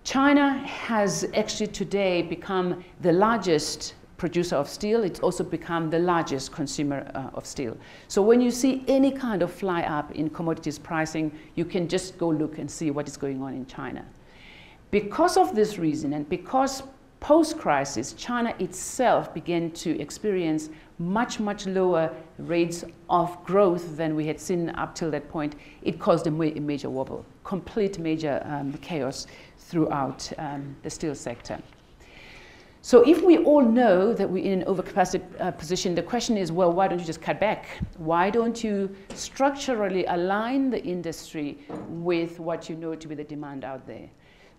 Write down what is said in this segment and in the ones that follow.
China has actually today become the largest producer of steel. It's also become the largest consumer of steel. So when you see any kind of fly up in commodities pricing, you can just go look and see what is going on in China. Because of this reason, and because post-crisis, China itself began to experience much, much lower rates of growth than we had seen up till that point, it caused a major wobble, complete major chaos throughout the steel sector. So if we all know that we're in an overcapacity position, the question is, well, why don't you just cut back? Why don't you structurally align the industry with what you know to be the demand out there?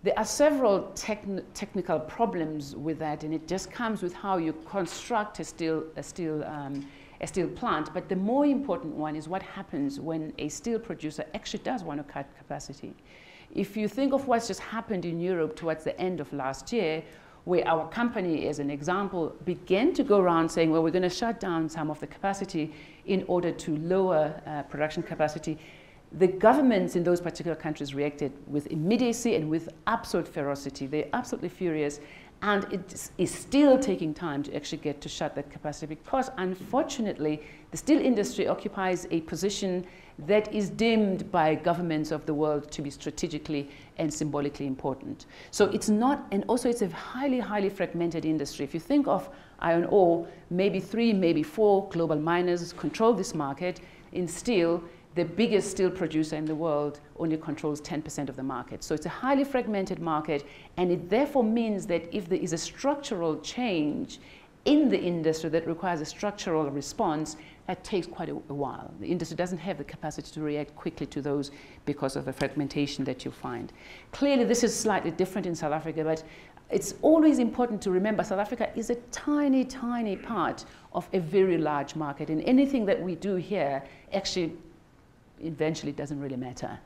There are several technical problems with that, and it just comes with how you construct a steel plant. But the more important one is what happens when a steel producer actually does want to cut capacity. If you think of what's just happened in Europe towards the end of last year, where our company, as an example, began to go around saying, well, we're going to shut down some of the capacity in order to lower production capacity, the governments in those particular countries reacted with immediacy and with absolute ferocity. They're absolutely furious, and it is still taking time to actually get to shut that capacity because, unfortunately, the steel industry occupies a position that is deemed by governments of the world to be strategically and symbolically important. So it's not, and also it's a highly, highly fragmented industry. If you think of iron ore, maybe 3, maybe 4 global miners control this market. In steel, the biggest steel producer in the world only controls 10% of the market. So it's a highly fragmented market, and it therefore means that if there is a structural change in the industry that requires a structural response, that takes quite a while. The industry doesn't have the capacity to react quickly to those because of the fragmentation that you find. Clearly, this is slightly different in South Africa, but it's always important to remember South Africa is a tiny, tiny part of a very large market, and anything that we do here actually eventually doesn't really matter.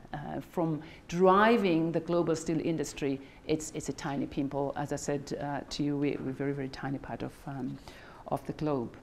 From driving the global steel industry, it's a tiny pimple. As I said to you, we're a very, very tiny part of the globe.